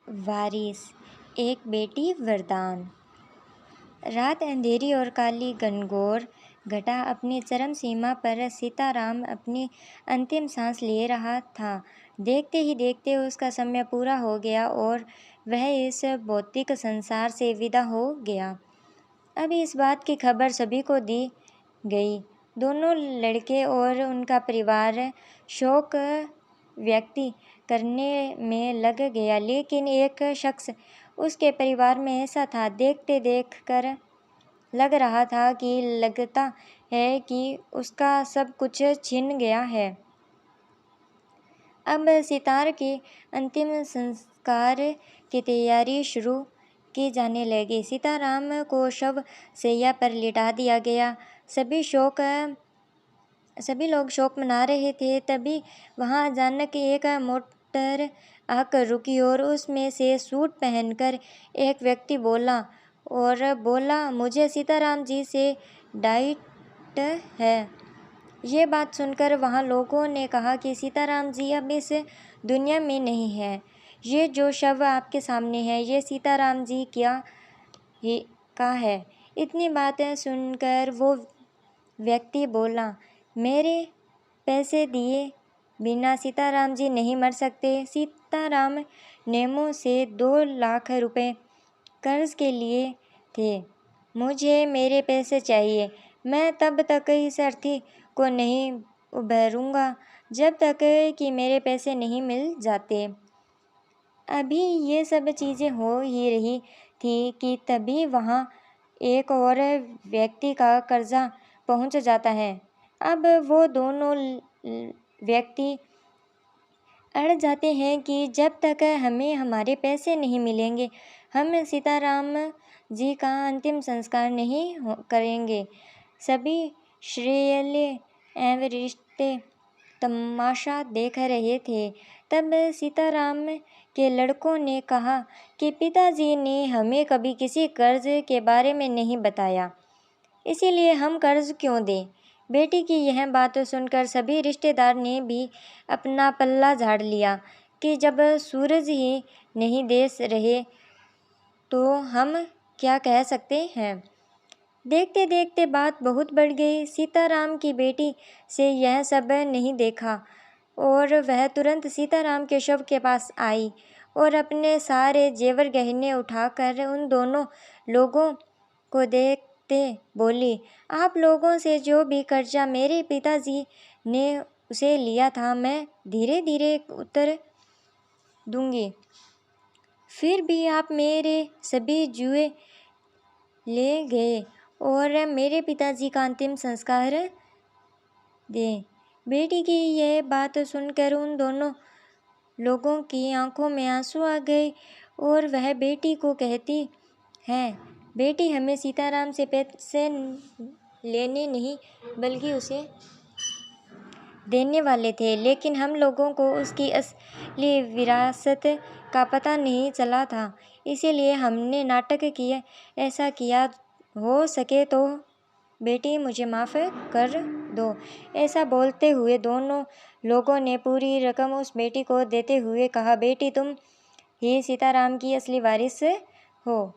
वारिस, एक बेटी वरदान। रात अंधेरी और काली घनघोर घटा अपनी चरम सीमा पर सीताराम अपनी अंतिम सांस ले रहा था। देखते ही देखते उसका समय पूरा हो गया और वह इस भौतिक संसार से विदा हो गया। अब इस बात की खबर सभी को दी गई। दोनों लड़के और उनका परिवार शोक व्यक्त करने में लग गया, लेकिन एक शख्स उसके परिवार में ऐसा था, देखते देख कर लग रहा था कि लगता है कि उसका सब कुछ छिन गया है। अब सितार के अंतिम संस्कार की तैयारी शुरू की जाने लगी। सीताराम को शव शैया पर लिटा दिया गया। सभी लोग शोक मना रहे थे। तभी वहां अचानक एक मोटर आकर रुकी और उसमें से सूट पहनकर एक व्यक्ति बोला, मुझे सीताराम जी से डाइट है। ये बात सुनकर वहां लोगों ने कहा कि सीताराम जी अब इस दुनिया में नहीं है। ये जो शव आपके सामने है, ये सीताराम जी का है। इतनी बातें सुनकर वो व्यक्ति बोला, मेरे पैसे दिए बिना सीताराम जी नहीं मर सकते। सीताराम ने मुझसे 2 लाख रुपए कर्ज के लिए थे। मुझे मेरे पैसे चाहिए। मैं तब तक इस अर्थी को नहीं उभरूंगा जब तक कि मेरे पैसे नहीं मिल जाते। अभी ये सब चीज़ें हो ही रही थी कि तभी वहाँ एक और व्यक्ति का कर्जा पहुँच जाता है। अब वो दोनों व्यक्ति अड़ जाते हैं कि जब तक हमें हमारे पैसे नहीं मिलेंगे, हम सीताराम जी का अंतिम संस्कार नहीं करेंगे। सभी श्रेष्ठले एवं रिश्ते तमाशा देख रहे थे। तब सीताराम के लड़कों ने कहा कि पिताजी ने हमें कभी किसी कर्ज के बारे में नहीं बताया, इसीलिए हम कर्ज क्यों दें। बेटी की यह बात सुनकर सभी रिश्तेदार ने भी अपना पल्ला झाड़ लिया कि जब सूरज ही नहीं दे रहे तो हम क्या कह सकते हैं। देखते देखते बात बहुत बढ़ गई। सीताराम की बेटी से यह सब नहीं देखा और वह तुरंत सीताराम के शव के पास आई और अपने सारे जेवर गहने उठाकर उन दोनों लोगों को देखते बोली, आप लोगों से जो भी कर्जा मेरे पिताजी ने उसे लिया था, मैं धीरे धीरे उतर दूंगी। फिर भी आप मेरे सभी जुए ले गए और मेरे पिताजी का अंतिम संस्कार दें। बेटी की यह बात सुनकर उन दोनों लोगों की आंखों में आंसू आ गए और वह बेटी को कहती है, बेटी, हमें सीताराम से पैसे लेने नहीं बल्कि उसे देने वाले थे, लेकिन हम लोगों को उसकी असली विरासत का पता नहीं चला था, इसीलिए हमने नाटक किया। ऐसा किया, हो सके तो बेटी मुझे माफ़ कर दो। ऐसा बोलते हुए दोनों लोगों ने पूरी रकम उस बेटी को देते हुए कहा, बेटी, तुम ही सीताराम की असली वारिस हो।